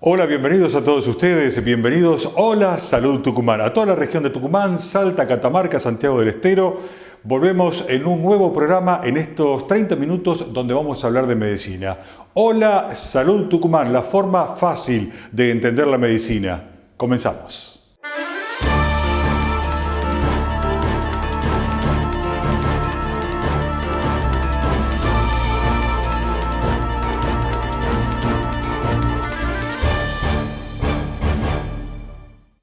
Hola, bienvenidos a todos ustedes, bienvenidos, hola, Salud Tucumán, a toda la región de Tucumán, Salta, Catamarca, Santiago del Estero. Volvemos en un nuevo programa en estos 30 minutos donde vamos a hablar de medicina. Hola, Salud Tucumán, la forma fácil de entender la medicina. Comenzamos.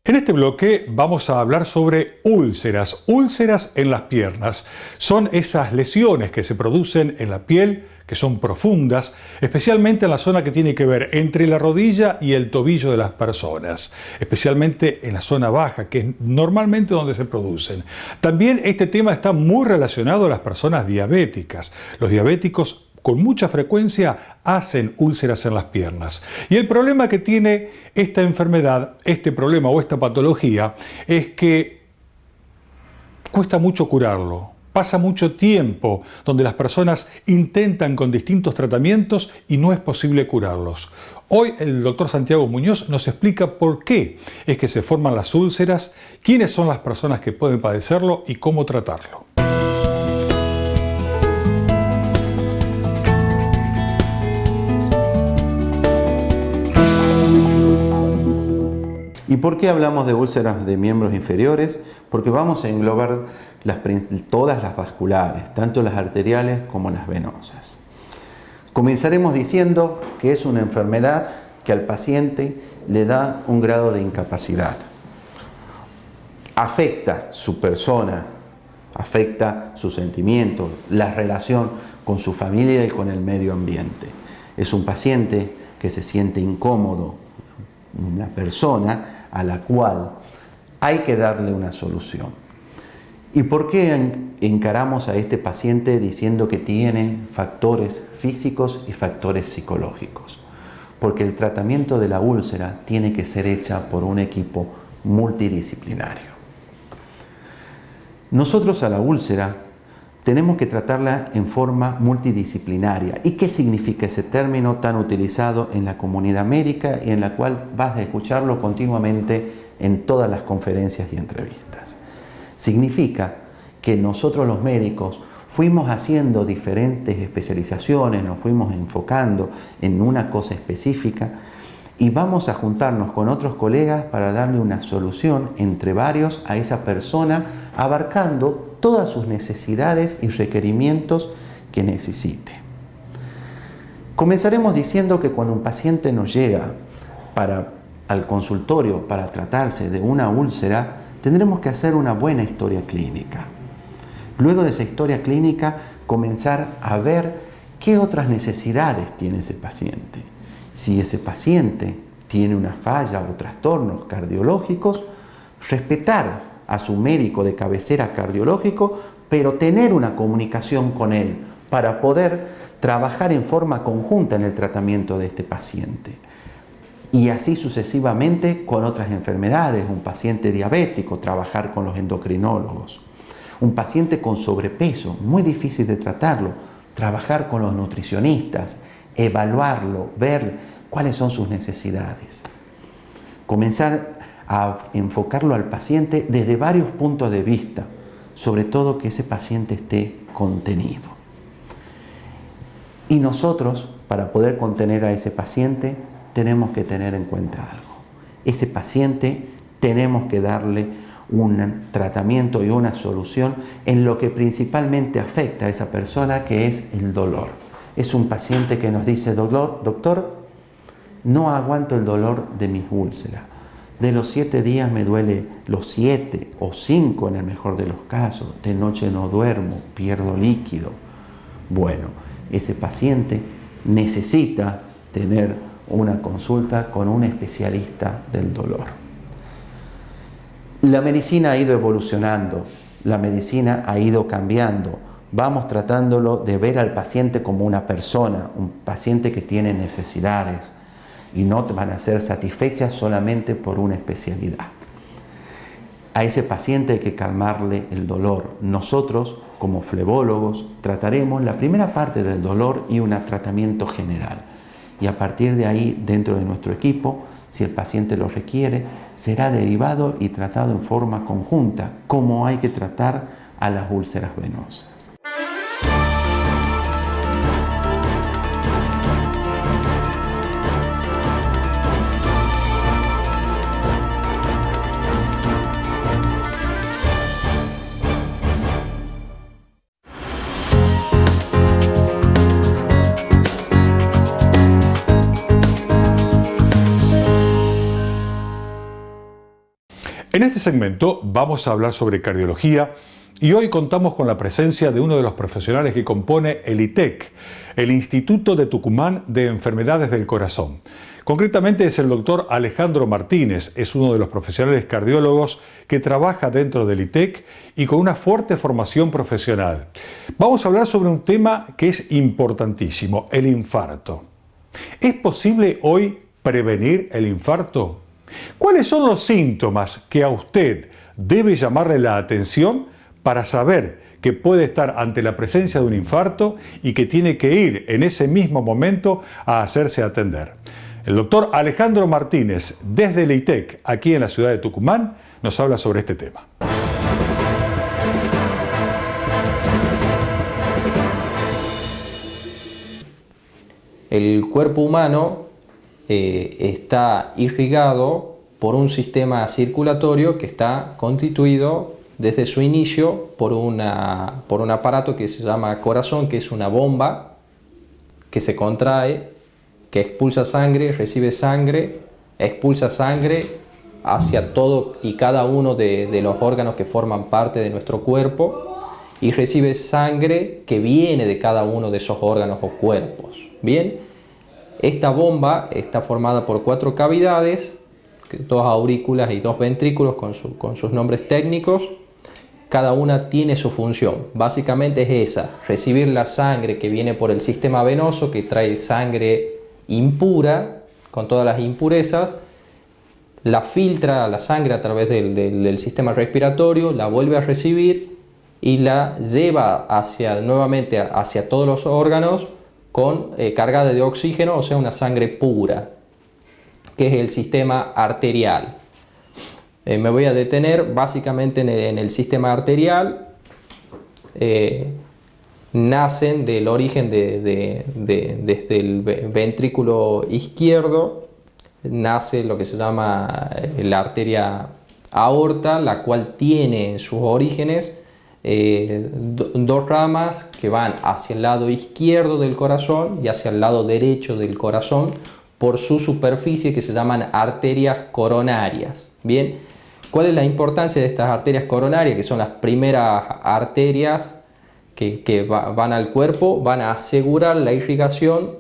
En este bloque vamos a hablar sobre úlceras, úlceras en las piernas. Son esas lesiones que se producen en la piel, que son profundas, especialmente en la zona que tiene que ver entre la rodilla y el tobillo de las personas, especialmente en la zona baja, que es normalmente donde se producen. También este tema está muy relacionado a las personas diabéticas. Los diabéticos con mucha frecuencia hacen úlceras en las piernas. Y el problema que tiene esta enfermedad, este problema o esta patología, es que cuesta mucho curarlo. Pasa mucho tiempo donde las personas intentan con distintos tratamientos y no es posible curarlos. Hoy el doctor Santiago Muñoz nos explica por qué es que se forman las úlceras, quiénes son las personas que pueden padecerlo y cómo tratarlo. ¿Y por qué hablamos de úlceras de miembros inferiores? Porque vamos a englobar todas las vasculares, tanto las arteriales como las venosas. Comenzaremos diciendo que es una enfermedad que al paciente le da un grado de incapacidad. Afecta su persona, afecta sus sentimientos, la relación con su familia y con el medio ambiente. Es un paciente que se siente incómodo, una persona a la cual hay que darle una solución. ¿Y por qué encaramos a este paciente diciendo que tiene factores físicos y factores psicológicos? Porque el tratamiento de la úlcera tiene que ser hecha por un equipo multidisciplinario. Nosotros a la úlcera tenemos que tratarla en forma multidisciplinaria. ¿Y qué significa ese término tan utilizado en la comunidad médica y en la cual vas a escucharlo continuamente en todas las conferencias y entrevistas? Significa que nosotros los médicos fuimos haciendo diferentes especializaciones, nos fuimos enfocando en una cosa específica y vamos a juntarnos con otros colegas para darle una solución entre varios a esa persona, abarcando todas sus necesidades y requerimientos que necesite. Comenzaremos diciendo que cuando un paciente nos llega al consultorio para tratarse de una úlcera, tendremos que hacer una buena historia clínica. Luego de esa historia clínica, comenzar a ver qué otras necesidades tiene ese paciente. Si ese paciente tiene una falla o trastornos cardiológicos, respetar a su médico de cabecera cardiológico, pero tener una comunicación con él para poder trabajar en forma conjunta en el tratamiento de este paciente. Y así sucesivamente con otras enfermedades, un paciente diabético, trabajar con los endocrinólogos. Un paciente con sobrepeso, muy difícil de tratarlo, trabajar con los nutricionistas, evaluarlo, ver cuáles son sus necesidades. Comenzar a enfocarlo al paciente desde varios puntos de vista, sobre todo que ese paciente esté contenido. Y nosotros, para poder contener a ese paciente, tenemos que tener en cuenta algo. Ese paciente tenemos que darle un tratamiento y una solución en lo que principalmente afecta a esa persona, que es el dolor. Es un paciente que nos dice: doctor, no aguanto el dolor de mis úlceras. De los 7 días me duele los 7 o 5 en el mejor de los casos. De noche no duermo, pierdo líquido. Bueno, ese paciente necesita tener una consulta con un especialista del dolor. La medicina ha ido evolucionando, la medicina ha ido cambiando. Vamos tratándolo de ver al paciente como una persona, un paciente que tiene necesidades, y no van a ser satisfechas solamente por una especialidad. A ese paciente hay que calmarle el dolor. Nosotros, como flebólogos, trataremos la primera parte del dolor y un tratamiento general. y a partir de ahí, dentro de nuestro equipo, si el paciente lo requiere, será derivado y tratado en forma conjunta, como hay que tratar a las úlceras venosas. En este segmento vamos a hablar sobre cardiología y hoy contamos con la presencia de uno de los profesionales que compone el ITEC, el Instituto de Tucumán de Enfermedades del Corazón. Concretamente es el doctor Alejandro Martínez, es uno de los profesionales cardiólogos que trabaja dentro del ITEC y con una fuerte formación profesional. Vamos a hablar sobre un tema que es importantísimo, el infarto. ¿Es posible hoy prevenir el infarto? ¿Cuáles son los síntomas que a usted debe llamarle la atención para saber que puede estar ante la presencia de un infarto y que tiene que ir en ese mismo momento a hacerse atender? El doctor Alejandro Martínez, desde el ITEC, aquí en la ciudad de Tucumán, nos habla sobre este tema. El cuerpo humano está irrigado por un sistema circulatorio que está constituido desde su inicio por un aparato que se llama corazón, que es una bomba que se contrae, que expulsa sangre, recibe sangre, expulsa sangre hacia todo y cada uno de los órganos que forman parte de nuestro cuerpo y recibe sangre que viene de cada uno de esos órganos o cuerpos. Bien. Esta bomba está formada por 4 cavidades, 2 aurículas y 2 ventrículos con sus nombres técnicos. Cada una tiene su función. Básicamente es esa, recibir la sangre que viene por el sistema venoso, que trae sangre impura, con todas las impurezas, la filtra la sangre a través del sistema respiratorio, la vuelve a recibir y la lleva nuevamente hacia todos los órganos, cargada de oxígeno, o sea, una sangre pura, que es el sistema arterial. Me voy a detener básicamente en el sistema arterial. Nacen del origen desde el ventrículo izquierdo, nace lo que se llama la arteria aorta, la cual tiene en sus orígenes 2 ramas que van hacia el lado izquierdo del corazón y hacia el lado derecho del corazón por su superficie, que se llaman arterias coronarias. Bien, ¿cuál es la importancia de estas arterias coronarias? Que son las primeras arterias que van al cuerpo, van a asegurar la irrigación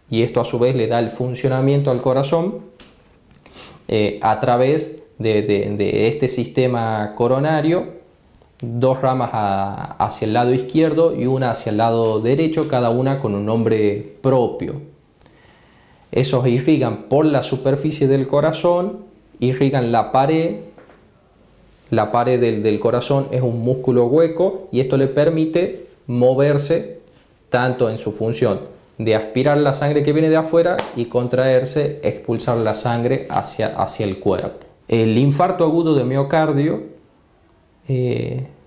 y esto a su vez le da el funcionamiento al corazón a través de este sistema coronario. 2 ramas hacia el lado izquierdo y una hacia el lado derecho, cada una con un nombre propio. Esos irrigan por la superficie del corazón, irrigan la pared. La pared del corazón es un músculo hueco y esto le permite moverse tanto en su función de aspirar la sangre que viene de afuera y contraerse, expulsar la sangre hacia el cuerpo. El infarto agudo de miocardio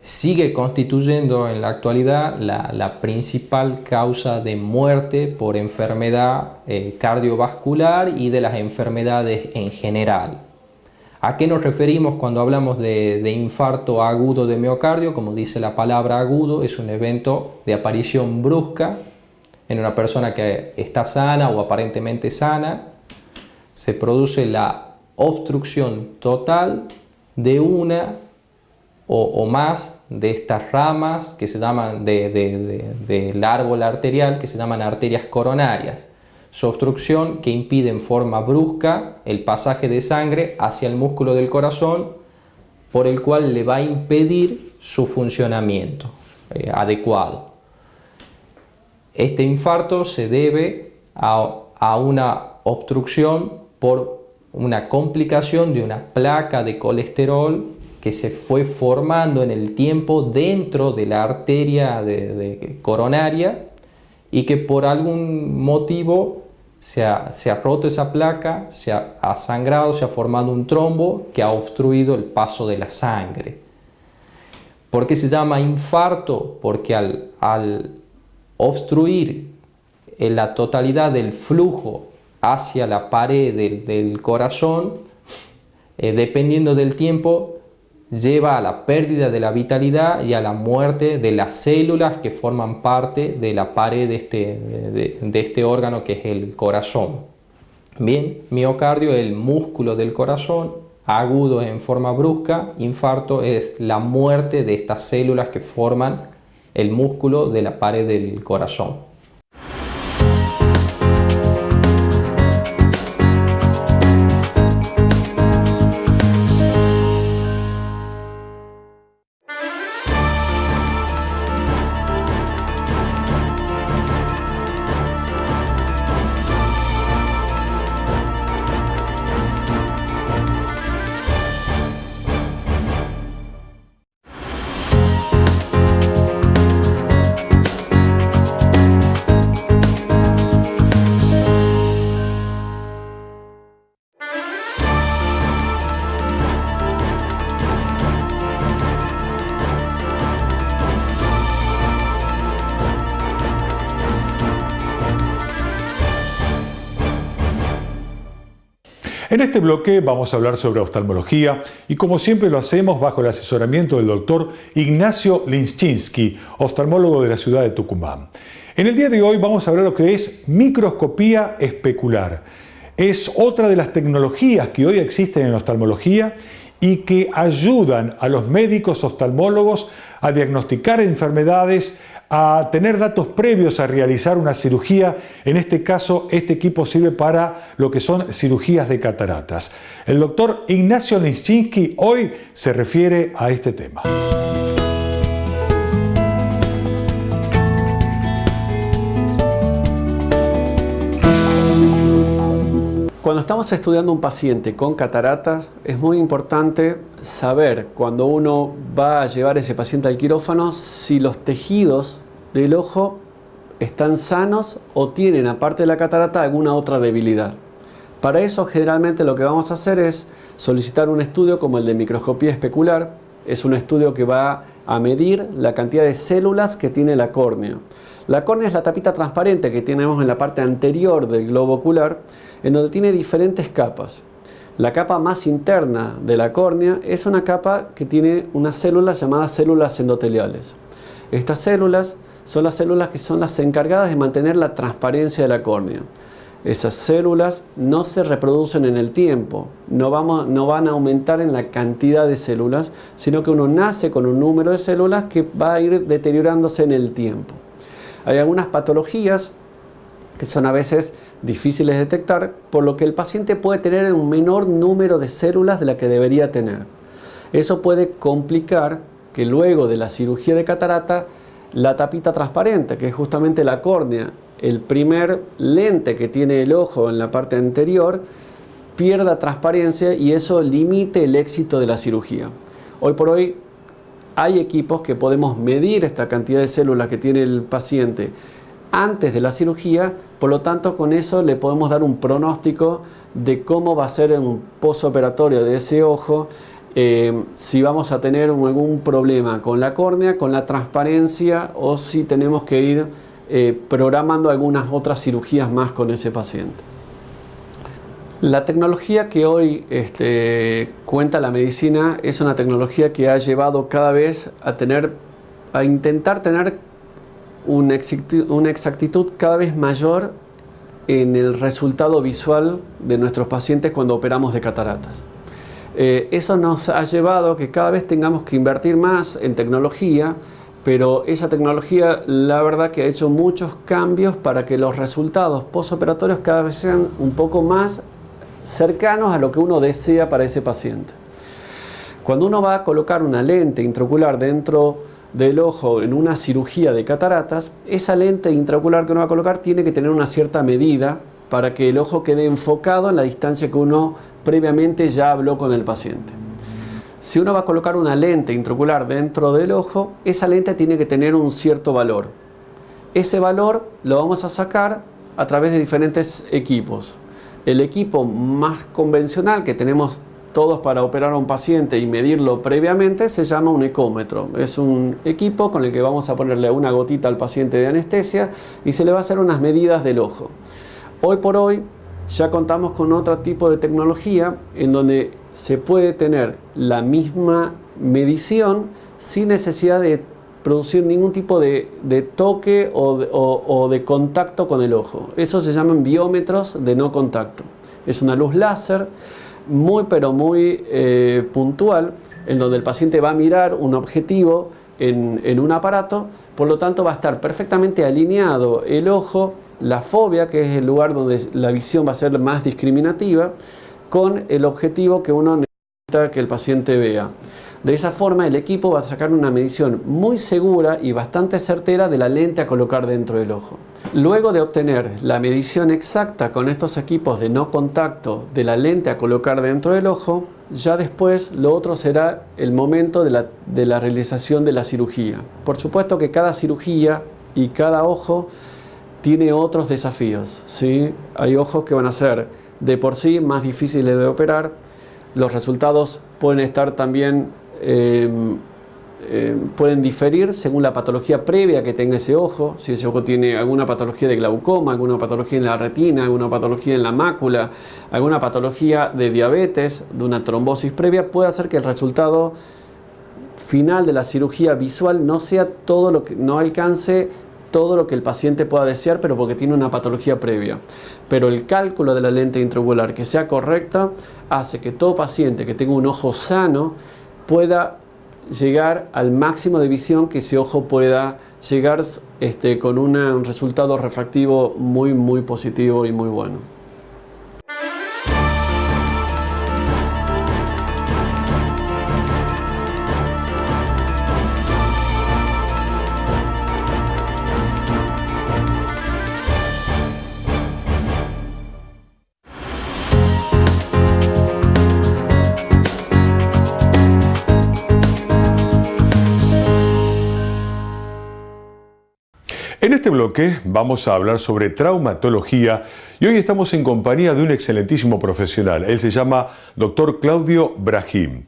sigue constituyendo en la actualidad la principal causa de muerte por enfermedad cardiovascular y de las enfermedades en general. ¿A qué nos referimos cuando hablamos de infarto agudo de miocardio? Como dice la palabra agudo, es un evento de aparición brusca en una persona que está sana o aparentemente sana. Se produce la obstrucción total de una o más de estas ramas que se llaman del árbol arterial, que se llaman arterias coronarias. Su obstrucción que impide en forma brusca el pasaje de sangre hacia el músculo del corazón, por el cual le va a impedir su funcionamiento adecuado. Este infarto se debe a una obstrucción por una complicación de una placa de colesterol que se fue formando en el tiempo dentro de la arteria coronaria y que por algún motivo se ha roto esa placa, se ha sangrado, se ha formado un trombo que ha obstruido el paso de la sangre. ¿Por qué se llama infarto? Porque al obstruir la totalidad del flujo hacia la pared del corazón, dependiendo del tiempo, lleva a la pérdida de la vitalidad y a la muerte de las células que forman parte de la pared de este órgano que es el corazón. Bien, miocardio es el músculo del corazón, agudo en forma brusca, infarto es la muerte de estas células que forman el músculo de la pared del corazón. En este bloque vamos a hablar sobre oftalmología y como siempre lo hacemos bajo el asesoramiento del doctor Ignacio Linczynski, oftalmólogo de la ciudad de Tucumán. En el día de hoy vamos a hablar de lo que es microscopía especular. Es otra de las tecnologías que hoy existen en oftalmología y que ayudan a los médicos oftalmólogos a diagnosticar enfermedades, a tener datos previos a realizar una cirugía. En este caso, este equipo sirve para lo que son cirugías de cataratas. El doctor Ignacio Linczynski hoy se refiere a este tema. Cuando estamos estudiando un paciente con cataratas, es muy importante saber, cuando uno va a llevar ese paciente al quirófano, si los tejidos del ojo están sanos o tienen, aparte de la catarata, alguna otra debilidad. Para eso, generalmente lo que vamos a hacer es solicitar un estudio como el de microscopía especular. Es un estudio que va a medir la cantidad de células que tiene la córnea. La córnea es la tapita transparente que tenemos en la parte anterior del globo ocular, en donde tiene diferentes capas. La capa más interna de la córnea es una capa que tiene unas células llamadas células endoteliales. Estas células son las células que son las encargadas de mantener la transparencia de la córnea. Esas células no se reproducen en el tiempo, no van a aumentar en la cantidad de células, sino que uno nace con un número de células que va a ir deteriorándose en el tiempo. Hay algunas patologías que son a veces difíciles de detectar, por lo que el paciente puede tener un menor número de células de la que debería tener. Eso puede complicar que luego de la cirugía de catarata, la tapita transparente, que es justamente la córnea, el primer lente que tiene el ojo en la parte anterior, pierda transparencia y eso limite el éxito de la cirugía. Hoy por hoy hay equipos que podemos medir esta cantidad de células que tiene el paciente antes de la cirugía, por lo tanto con eso le podemos dar un pronóstico de cómo va a ser un postoperatorio de ese ojo, si vamos a tener algún problema con la córnea, con la transparencia o si tenemos que ir programando algunas otras cirugías más con ese paciente. La tecnología que hoy cuenta la medicina es una tecnología que ha llevado cada vez a intentar tener una exactitud cada vez mayor en el resultado visual de nuestros pacientes cuando operamos de cataratas. Eso nos ha llevado a que cada vez tengamos que invertir más en tecnología, pero esa tecnología la verdad que ha hecho muchos cambios para que los resultados postoperatorios cada vez sean un poco más cercanos a lo que uno desea para ese paciente. Cuando uno va a colocar una lente intraocular dentro del ojo en una cirugía de cataratas, esa lente intraocular que uno va a colocar tiene que tener una cierta medida para que el ojo quede enfocado en la distancia que uno previamente ya habló con el paciente. Si uno va a colocar una lente intraocular dentro del ojo, esa lente tiene que tener un cierto valor. Ese valor lo vamos a sacar a través de diferentes equipos. El equipo más convencional que tenemos todos para operar a un paciente y medirlo previamente se llama un ecómetro. Es un equipo con el que vamos a ponerle una gotita al paciente de anestesia y se le va a hacer unas medidas del ojo. Hoy por hoy ya contamos con otro tipo de tecnología en donde se puede tener la misma medición sin necesidad de producir ningún tipo de toque o de contacto con el ojo. Eso se llaman biómetros de no contacto. Es una luz láser muy puntual, en donde el paciente va a mirar un objetivo en un aparato, por lo tanto va a estar perfectamente alineado el ojo, la fobia, que es el lugar donde la visión va a ser más discriminativa, con el objetivo que uno necesita que el paciente vea. De esa forma el equipo va a sacar una medición muy segura y bastante certera de la lente a colocar dentro del ojo. Luego de obtener la medición exacta con estos equipos de no contacto de la lente a colocar dentro del ojo, ya después lo otro será el momento de la realización de la cirugía. Por supuesto que cada cirugía y cada ojo tiene otros desafíos, ¿sí? Hay ojos que van a ser de por sí más difíciles de operar. Los resultados pueden estar también pueden diferir según la patología previa que tenga ese ojo. Si ese ojo tiene alguna patología de glaucoma, alguna patología en la retina, alguna patología en la mácula, alguna patología de diabetes, de una trombosis previa, puede hacer que el resultado final de la cirugía visual no sea todo lo que, no alcance todo lo que el paciente pueda desear, pero porque tiene una patología previa. Pero el cálculo de la lente intraocular que sea correcta hace que todo paciente que tenga un ojo sano pueda llegar al máximo de visión que ese ojo pueda llegar con un resultado refractivo muy positivo y muy bueno. En este bloque vamos a hablar sobre traumatología y hoy estamos en compañía de un excelentísimo profesional. Él se llama Dr. Claudio Brahim.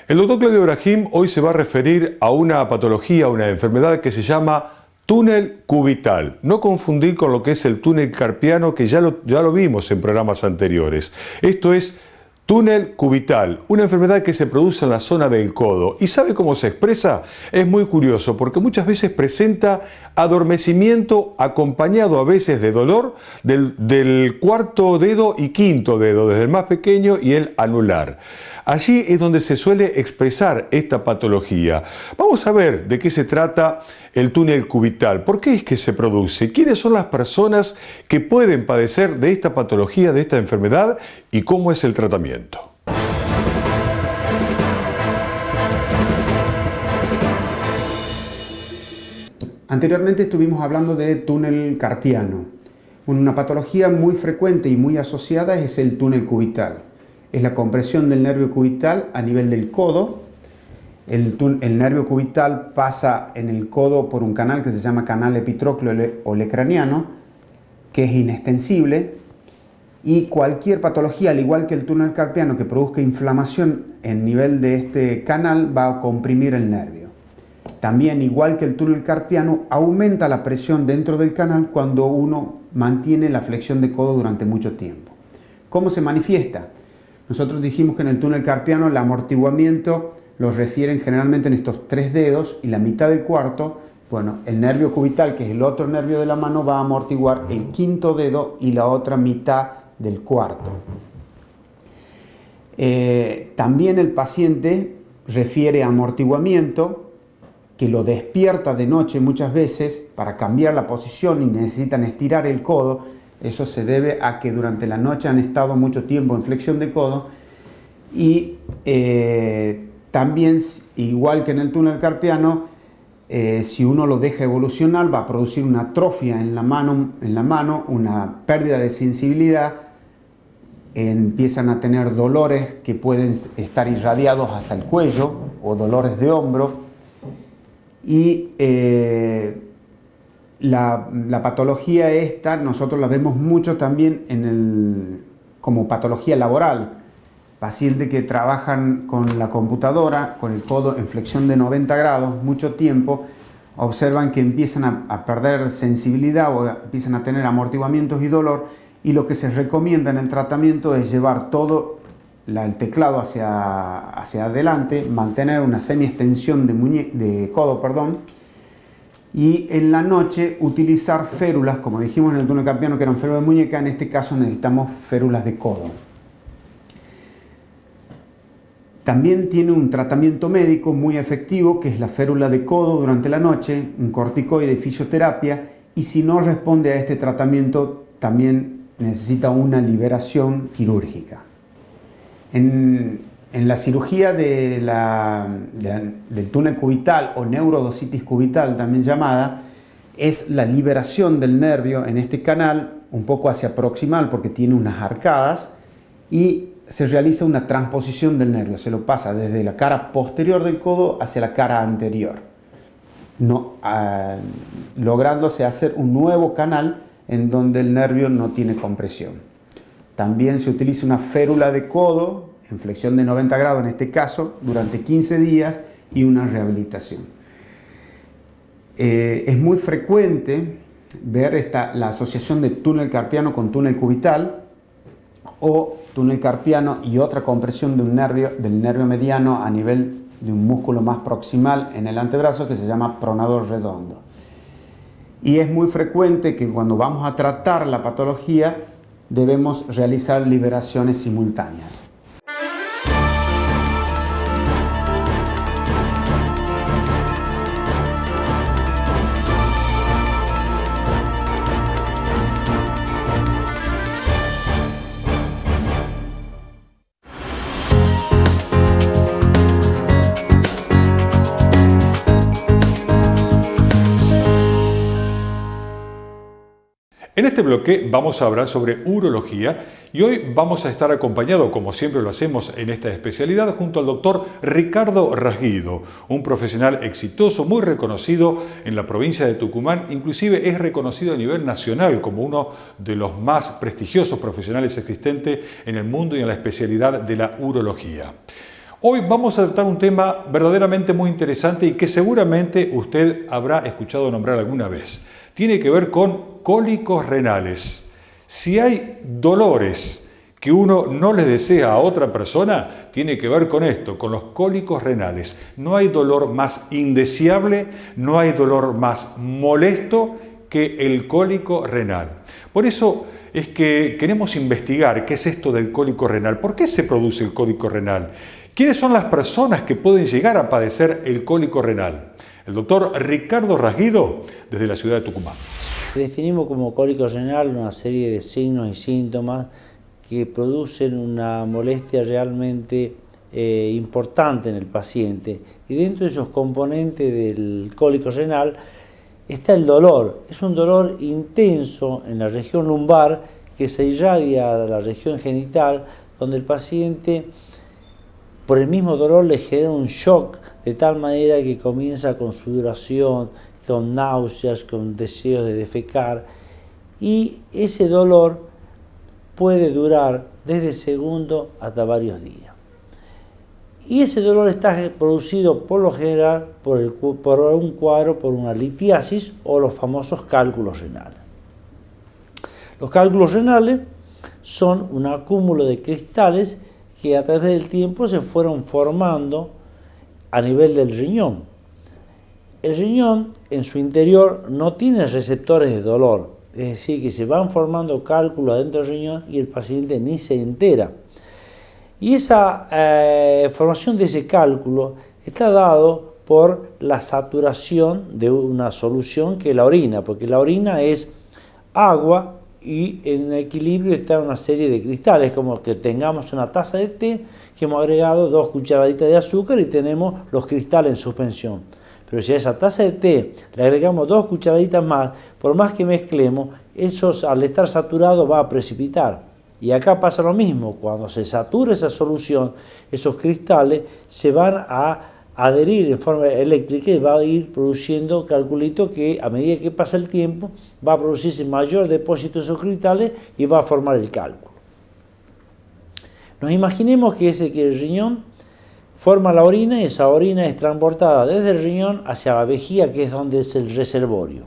El Dr. Claudio Brahim hoy se va a referir a una patología, una enfermedad que se llama túnel cubital. No confundir con lo que es el túnel carpiano, que ya lo vimos en programas anteriores. Esto es túnel cubital, una enfermedad que se produce en la zona del codo. ¿Y sabe cómo se expresa? Es muy curioso porque muchas veces presenta adormecimiento acompañado a veces de dolor del cuarto dedo y quinto dedo, desde el más pequeño y el anular. Allí es donde se suele expresar esta patología. Vamos a ver de qué se trata el túnel cubital. ¿Por qué es que se produce? ¿Quiénes son las personas que pueden padecer de esta patología, de esta enfermedad? ¿Y cómo es el tratamiento? Anteriormente estuvimos hablando de túnel carpiano. Una patología muy frecuente y muy asociada es el túnel cubital. Es la compresión del nervio cubital a nivel del codo. El nervio cubital pasa en el codo por un canal que se llama canal epitrócleo-olecraniano, que es inextensible, y cualquier patología, al igual que el túnel carpiano, que produzca inflamación en nivel de este canal, va a comprimir el nervio. También, igual que el túnel carpiano, aumenta la presión dentro del canal cuando uno mantiene la flexión de codo durante mucho tiempo. ¿Cómo se manifiesta? Nosotros dijimos que en el túnel carpiano el amortiguamiento lo refieren generalmente en estos tres dedos y la mitad del cuarto. Bueno, el nervio cubital, que es el otro nervio de la mano, va a amortiguar el quinto dedo y la otra mitad del cuarto. También el paciente refiere amortiguamiento, que lo despierta de noche muchas veces para cambiar la posición y necesitan estirar el codo. Eso se debe a que durante la noche han estado mucho tiempo en flexión de codo y también, igual que en el túnel carpiano, si uno lo deja evolucionar va a producir una atrofia en la mano, una pérdida de sensibilidad, empiezan a tener dolores que pueden estar irradiados hasta el cuello o dolores de hombro y La patología esta nosotros la vemos mucho también como patología laboral. Pacientes que trabajan con la computadora, con el codo en flexión de 90 grados, mucho tiempo, observan que empiezan a perder sensibilidad o empiezan a tener amortiguamientos y dolor, y lo que se recomienda en el tratamiento es llevar todo el teclado hacia adelante, mantener una semi-extensión de codo, y en la noche utilizar férulas, como dijimos en el túnel carpiano que eran férulas de muñeca, en este caso necesitamos férulas de codo. También tiene un tratamiento médico muy efectivo, que es la férula de codo durante la noche, un corticoide, fisioterapia, y si no responde a este tratamiento, también necesita una liberación quirúrgica. En la cirugía del túnel cubital o neurodositis cubital, también llamada, es la liberación del nervio en este canal, un poco hacia proximal porque tiene unas arcadas, y se realiza una transposición del nervio, se lo pasa desde la cara posterior del codo hacia la cara anterior, lográndose hacer un nuevo canal en donde el nervio no tiene compresión. También se utiliza una férula de codo en flexión de 90 grados, en este caso, durante 15 días y una rehabilitación. Es muy frecuente ver la asociación de túnel carpiano con túnel cubital, o túnel carpiano y otra compresión del nervio mediano a nivel de un músculo más proximal en el antebrazo, que se llama pronador redondo. Y es muy frecuente que cuando vamos a tratar la patología debemos realizar liberaciones simultáneas. En este bloque vamos a hablar sobre urología y hoy vamos a estar acompañados, como siempre lo hacemos en esta especialidad, junto al doctor Ricardo Rasguido, un profesional exitoso, muy reconocido en la provincia de Tucumán, inclusive es reconocido a nivel nacional como uno de los más prestigiosos profesionales existentes en el mundo y en la especialidad de la urología. Hoy vamos a tratar un tema verdaderamente muy interesante y que seguramente usted habrá escuchado nombrar alguna vez. Tiene que ver con cólicos renales. Si hay dolores que uno no le desea a otra persona, tiene que ver con esto, con los cólicos renales. No hay dolor más indeseable, no hay dolor más molesto que el cólico renal. Por eso es que queremos investigar qué es esto del cólico renal. ¿Por qué se produce el cólico renal? ¿Quiénes son las personas que pueden llegar a padecer el cólico renal? El doctor Ricardo Rasguido, desde la ciudad de Tucumán. Definimos como cólico renal una serie de signos y síntomas que producen una molestia realmente importante en el paciente. Y dentro de esos componentes del cólico renal está el dolor. Es un dolor intenso en la región lumbar que se irradia a la región genital, donde el paciente, por el mismo dolor, le genera un shock de tal manera que comienza con sudoración, con náuseas, con deseos de defecar, y ese dolor puede durar desde segundos hasta varios días. Y ese dolor está producido por lo general por un cuadro, por una litiasis o los famosos cálculos renales. Los cálculos renales son un acúmulo de cristales que a través del tiempo se fueron formando a nivel del riñón. El riñón en su interior no tiene receptores de dolor, es decir, que se van formando cálculos dentro del riñón y el paciente ni se entera. Y esa formación de ese cálculo está dado por la saturación de una solución que es la orina, porque la orina es agua y en equilibrio está una serie de cristales, como que tengamos una taza de té que hemos agregado 2 cucharaditas de azúcar y tenemos los cristales en suspensión. Pero si a esa taza de té le agregamos 2 cucharaditas más, por más que mezclemos, esos al estar saturado va a precipitar. Y acá pasa lo mismo, cuando se satura esa solución, esos cristales se van a adherir en forma eléctrica y va a ir produciendo calculito que a medida que pasa el tiempo va a producirse mayor depósito de secretales y va a formar el cálculo. Nos imaginemos que el riñón forma la orina y esa orina es transportada desde el riñón hacia la vejiga, que es donde es el reservorio.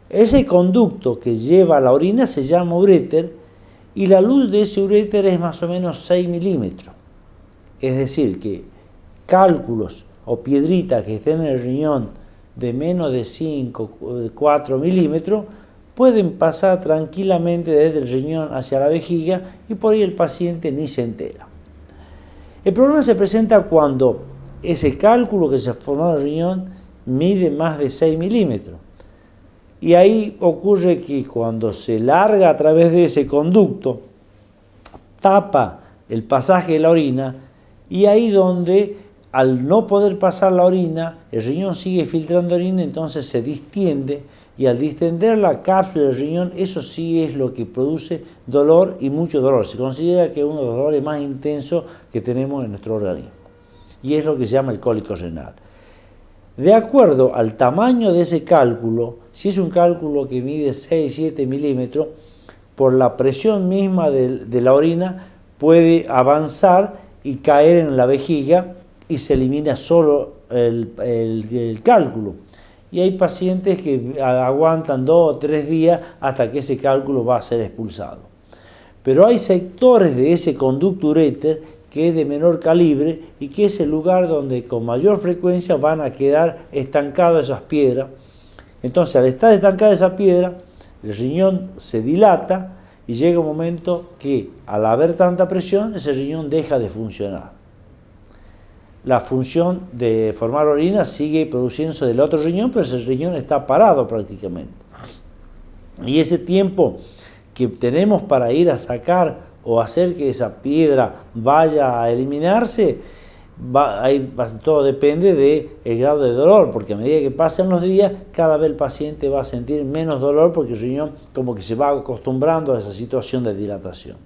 Ese conducto que lleva la orina se llama uréter y la luz de ese uréter es más o menos 6 milímetros. Es decir, que cálculos o piedritas que estén en el riñón de menos de 5 o 4 milímetros pueden pasar tranquilamente desde el riñón hacia la vejiga y por ahí el paciente ni se entera. El problema se presenta cuando ese cálculo que se formó en el riñón mide más de 6 milímetros. Y ahí ocurre que cuando se larga a través de ese conducto, tapa el pasaje de la orina y ahí donde al no poder pasar la orina, el riñón sigue filtrando orina, entonces se distiende y al distender la cápsula del riñón, eso sí es lo que produce dolor y mucho dolor. Se considera que es uno de los dolores más intensos que tenemos en nuestro organismo y es lo que se llama el cólico renal. De acuerdo al tamaño de ese cálculo, si es un cálculo que mide 6-7 milímetros, por la presión misma de la orina puede avanzar y caer en la vejiga y se elimina solo el cálculo. Y hay pacientes que aguantan 2 o 3 días hasta que ese cálculo va a ser expulsado. Pero hay sectores de ese conducto uréter que es de menor calibre y que es el lugar donde con mayor frecuencia van a quedar estancadas esas piedras. Entonces, al estar estancada esa piedra, el riñón se dilata y llega un momento que, al haber tanta presión, ese riñón deja de funcionar. La función de formar orina sigue produciéndose del otro riñón, pero ese riñón está parado prácticamente. Y ese tiempo que tenemos para ir a sacar o hacer que esa piedra vaya a eliminarse, todo depende del grado de dolor, porque a medida que pasan los días, cada vez el paciente va a sentir menos dolor porque el riñón como que se va acostumbrando a esa situación de dilatación.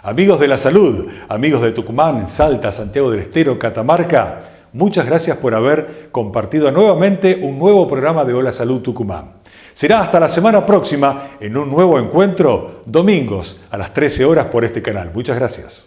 Amigos de la salud, amigos de Tucumán, Salta, Santiago del Estero, Catamarca, muchas gracias por haber compartido nuevamente un nuevo programa de Hola Salud Tucumán. Será hasta la semana próxima en un nuevo encuentro, domingos a las 13 horas por este canal. Muchas gracias.